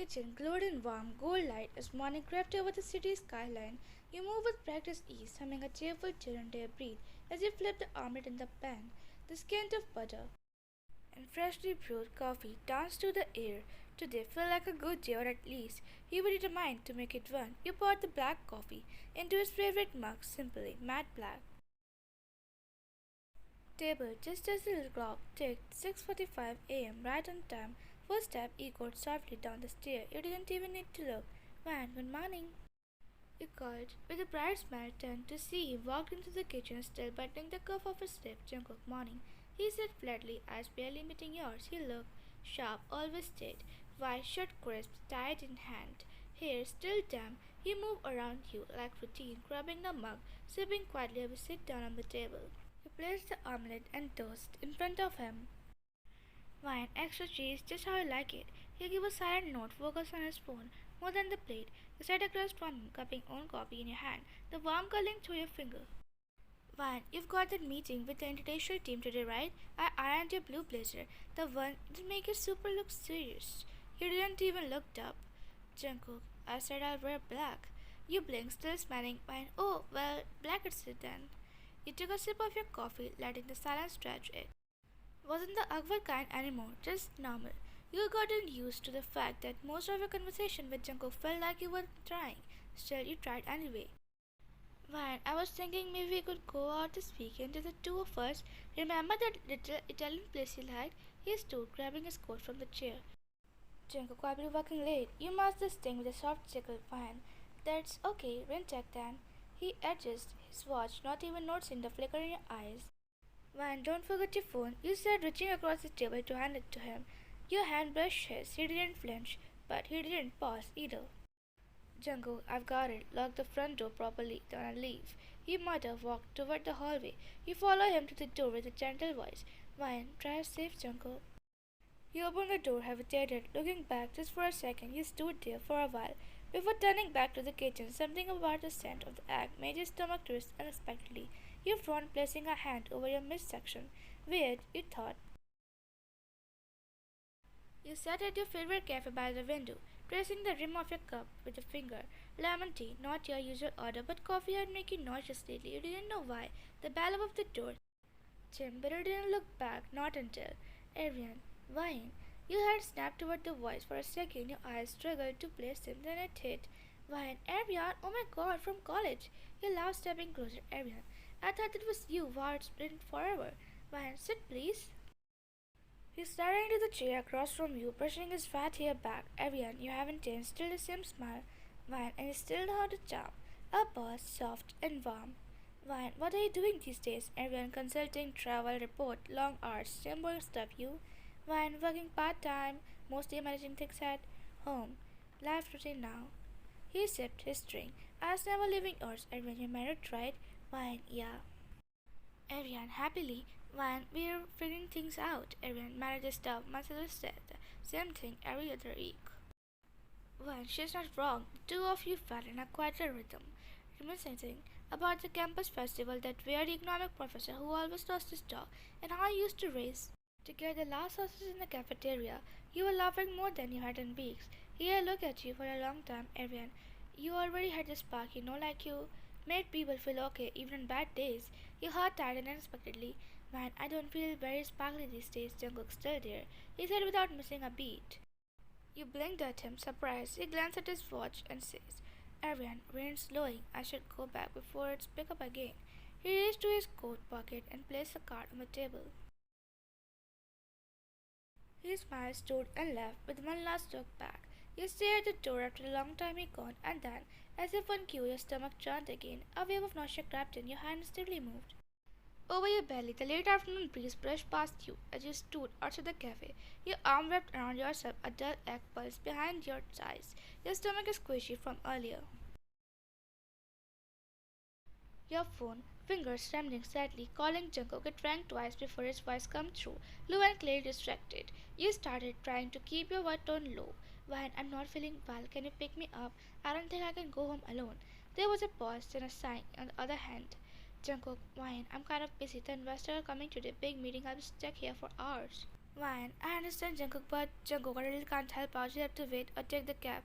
kitchen glowed in warm gold light as morning crept over the city skyline. You moved with practiced ease, humming a cheerful tune under your breath as you flipped the omelette in the pan. The scent of butter and freshly brewed coffee danced through the air. Today felt like a good day, or at least you were determined to make it one. You poured the black coffee into his favorite mug, simply matte black. Table just as the clock ticked 6:45 a.m. right on time. First step echoed softly down the stair. You didn't even need to look. Man, good morning. You called with a bright smile, turned to see him walked into the kitchen, still buttoning the cuff of his lip. Jungkook, morning. He said flatly, eyes barely meeting yours. He looked sharp, always did. White shirt crisp, tied in hand. Hair still damp. He moved around you like routine, grabbing the mug, sipping quietly as we sit down on the table. You placed the omelette and toast in front of him. Wine, extra cheese, just how you like it. He gave a silent note, focused on his phone, more than the plate. You sat across from him, cupping own coffee in your hand, the warm curling through your finger. Wine, you've got that meeting with the international team today, right? I ironed your blue blazer, the one that make your super look serious. You didn't even look up. Jungkook, I said I'll wear black. You blinked, still smiling. Wine, oh, well, black it's it then. You took a sip of your coffee, letting the silence stretch it. Wasn't the awkward kind anymore, just normal. You had gotten used to the fact that most of your conversation with Jungkook felt like you weren't trying. Still, you tried anyway. Fine, I was thinking maybe we could go out this weekend to the two of us. Remember that little Italian place you liked? He stood, grabbing his coat from the chair. Jungkook, I'll be working late. You must this thing with a soft tickle. Fine. That's okay, rain check then. He adjusted his watch, not even noticing the flicker in your eyes. Van, don't forget your phone, you said, reaching across the table to hand it to him. Your hand brushed his. He didn't flinch, but he didn't pause either. Jungkook, I've got it. Lock the front door properly, then I'll leave. He muttered, walked toward the hallway. You follow him to the door with a gentle voice. Van, drive safe, Jungkook. He opened the door, hesitated, looking back just for a second. He stood there for a while. Before turning back to the kitchen, something about the scent of the egg made his stomach twist unexpectedly. You frowned, placing a hand over your midsection. Weird, you thought. You sat at your favorite cafe by the window, tracing the rim of your cup with your finger. Lemon tea, not your usual order, but coffee had making noises lately. You didn't know why. The bell above the door. Jim, but you didn't look back, not until. Arian, wine. You had snapped toward the voice for a second. Your eyes struggled to place him, then it hit. Wine, Arian, oh my god, from college. You laughed, stepping closer. Arian, I thought it was you, words been forever. Wine, sit please. He's staring into the chair across from you, brushing his fat hair back. Arian, you haven't changed, still the same smile. Wine, and you still know how to charm. A pause, soft and warm. Wine, what are you doing these days? Arian, consulting travel report, long hours, same boring stuff, you. Wine, working part-time, mostly managing things at home. Life routine now. He sipped his drink. As never leaving yours, Arian, you're married, right? Wine, yeah. Arian, happily. Wine, we're figuring things out. Arian, marriage stuff, my sister said the same thing every other week. Wine, she's not wrong. The two of you fell in a quieter rhythm. Reminiscing about the campus festival, that weird economic professor who always lost his dog, and how you used to race to get the last sausages in the cafeteria. You were laughing more than you had in weeks. He had looked at you for a long time, Arian. You already had the spark, like you made people feel okay even on bad days. Your heart tightened unexpectedly. Man, I don't feel very sparkly these days, Jungkook still there, he said without missing a beat. You blinked at him, surprised. He glanced at his watch and says, Arian, rain's slowing. I should go back before it's pick up again. He reached to his coat pocket and placed a card on the table. He smiled, stood, and left with one last look back. You stared at the door after a long time he gone, and then, as if on cue, your stomach churned again. A wave of nausea crept in, your hand stiffly moved. Over your belly, the late afternoon breeze brushed past you as you stood outside the cafe. Your arm wrapped around yourself, a dull egg pulse behind your eyes. Your stomach is squishy from earlier. Your phone, fingers trembling slightly, calling Jungkook. It rang twice before his voice came through, low and clearly distracted. You started trying to keep your voice tone low. Wine, I'm not feeling well. Can you pick me up? I don't think I can go home alone. There was a pause, then a sigh on the other hand. Jungkook, Wine, I'm kind of busy. The investors are coming today. Big meeting. I'll be stuck here for hours. Fine, I understand Jungkook, but Jungkook, I really can't help out. You have to wait or take the cab.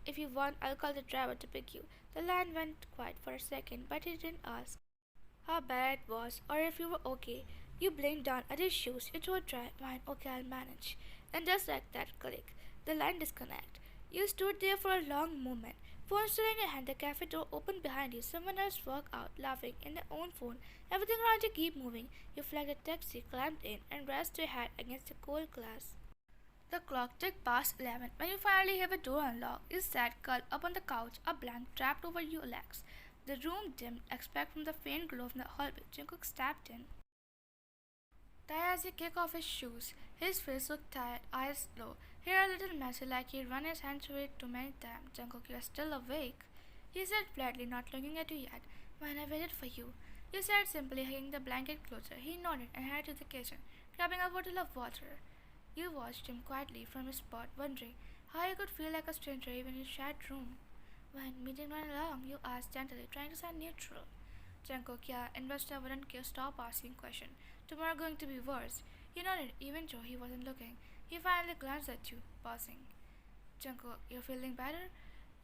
If you want, I'll call the driver to pick you. The line went quiet for a second, but he didn't ask how bad it was or if you were okay. You blinked down at his shoes. You threw a dry line. Okay, I'll manage. And just like that click, the line disconnect. You stood there for a long moment. Phone still in your hand, the cafe door opened behind you. Someone else walked out, laughing in their own phone. Everything around you keep moving. You flagged a taxi, climbed in, and rested your head against the cold glass. The clock ticked past 11 when you finally hear the door unlock. You sat curled up on the couch, a blanket wrapped over your legs. The room dimmed, except from the faint glow from the hallway. Jungkook stepped in. Tired as he kicked off his shoes, his face looked tired, eyes low, hair a little messy like he'd run his hands through it too many times. Jungkook, you're still awake, he said flatly, not looking at you yet. When I waited for you, you said simply, hugging the blanket closer. He nodded and headed to the kitchen, grabbing a bottle of water. You watched him quietly from his spot, wondering how he could feel like a stranger even in his shared room. When meeting went along, you asked gently, trying to sound neutral. Jungkook, yeah, investor wouldn't stop asking questions. Tomorrow going to be worse. He nodded, even though he wasn't looking. He finally glanced at you, pausing. Jungkook, you're feeling better?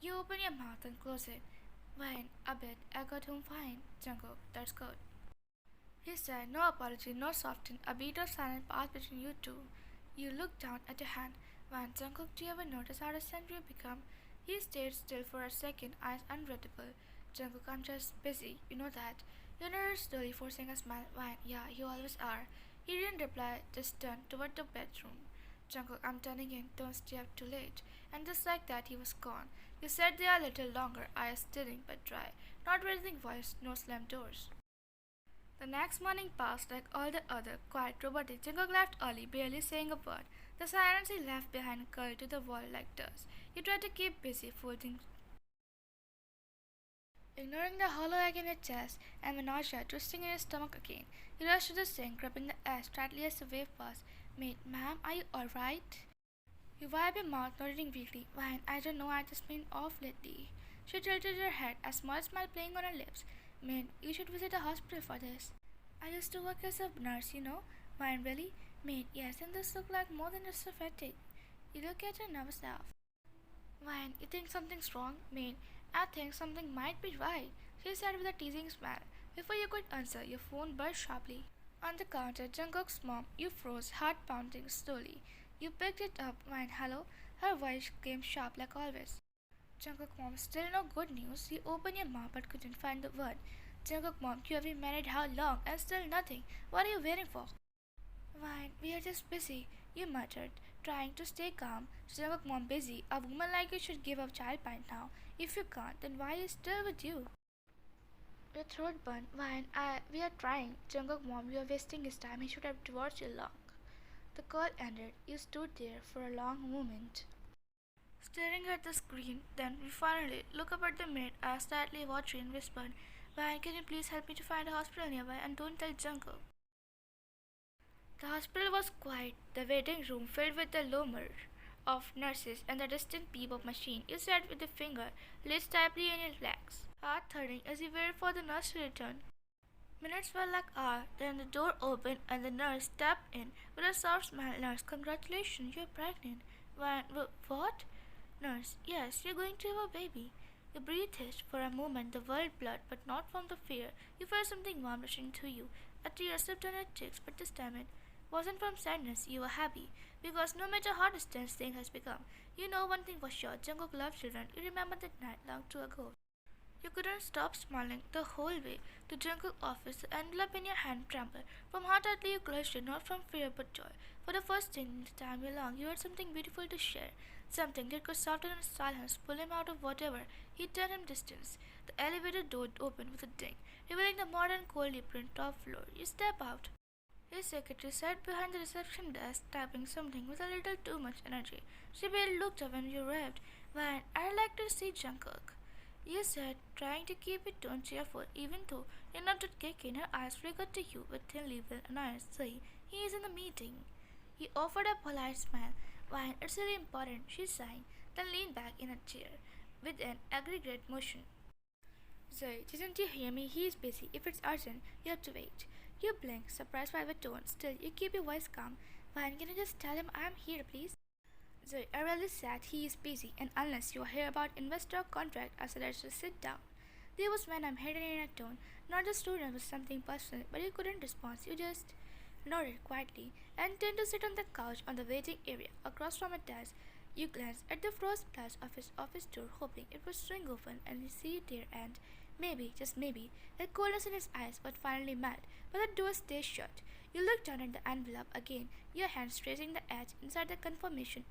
You open your mouth and close it. Fine, a bit. I got home fine. Jungkook, that's good. He said, no apology, no soften. A beat of silence passed between you two. You looked down at your hand. When Jungkook, do you ever notice how distant you become? He stayed still for a second, eyes unreadable. Jungkook, I'm just busy, you know that. You nodded slowly, forcing a smile. Why, yeah, you always are. He didn't reply, just turned toward the bedroom. Jungkook, I'm turning in, don't stay up too late. And just like that, he was gone. You sat there a little longer, eyes stilling but dry, not raising voice, no slammed doors. The next morning passed like all the other, quiet, robotic. Jungkook left early, barely saying a word. The silence he left behind curled to the wall like dust. He tried to keep busy, folding, ignoring the hollow ache in his chest and the nausea twisting in his stomach again. He rushed to the sink, gripping the ash tightly as the wave passed. Mate, ma'am, are you alright? You wipe your mouth, nodding weakly. Fine, I don't know, I just been off lately. She tilted her head, a small smile playing on her lips. Mate, you should visit a hospital for this. I used to work as a nurse, you know. Fine, really? Mate, yes, and this looked like more than just a fatigue. You look at your nervous self. Fine, you think something's wrong? Mate, I think something might be right, she said with a teasing smile. Before you could answer, your phone buzzed sharply. On the counter, Jungkook's mom, you froze, heart pounding slowly. You picked it up, when hello, her voice came sharp like always. Jungkook mom, still no good news. You opened your mouth but couldn't find the word. Jungkook mom, you have been married how long and still nothing? What are you waiting for? Fine, we are just busy, you muttered, trying to stay calm. Jungkook mom, busy? A woman like you should give up child by now. If you can't, then why is still with you? Your throat burned. We are trying. Jungkook mom, you are wasting his time. He should have divorced you long. The call ended. You stood there for a long moment, staring at the screen. Then we finally looked up at the maid, asked slightly watery and whispered, Why, can you please help me to find a hospital nearby and don't tell Jungkook? The hospital was quiet, the waiting room filled with the murmur of nurses and the distant beep of machine. You sat with a finger laced tightly in your legs, heart thudding as you waited for the nurse to return. Minutes felt like hours, then the door opened and the nurse stepped in with a soft smile. Nurse, congratulations, you're pregnant. What? Nurse, yes, you're going to have a baby. You breathed hitched for a moment, the world blurred, but not from the fear. You felt something warm rushing through you. A tear slipped on your cheeks, but this time it wasn't from sadness. You were happy, because no matter how distant things has become, you know one thing for sure, Jungkook loved children. You remember that night long too ago. You couldn't stop smiling the whole way to Jungkook's office. The envelope in your hand trembled. From how tightly you clutched it, not from fear but joy. For the first thing in the time you longed, you had something beautiful to share. Something that could soften his silence, pull him out of whatever he turned him distance. The elevator door opened with a ding, revealing the modern cold apron top floor. You step out. His secretary sat behind the reception desk, typing something with a little too much energy. She barely looked up when you arrived. Well, I'd like to see Jungkook, you said, trying to keep it tone cheerful, even though you nodded in her eyes flickered to you with thin level annoyance, saying, He is in the meeting. He offered a polite smile. Why, it's really important, she sighed, then leaned back in a chair with an aggregate motion. Zoe, didn't you hear me? He is busy. If it's urgent, you have to wait. You blink, surprised by the tone. Still, you keep your voice calm. Fine, can you just tell him I'm here, please? Zoe, I really said he is busy, and unless you hear about investor contract, I said I should sit down. There was when I'm headed in a tone, not just student was something personal, but you couldn't respond. You just nodded quietly and turned to sit on the couch on the waiting area across from a desk. You glanced at the first glass of his office door, hoping it would swing open and you see it there and maybe, just maybe, the coldness in his eyes would finally melt, but the door stayed shut. You looked down at the envelope again, your hands tracing the edge inside the confirmation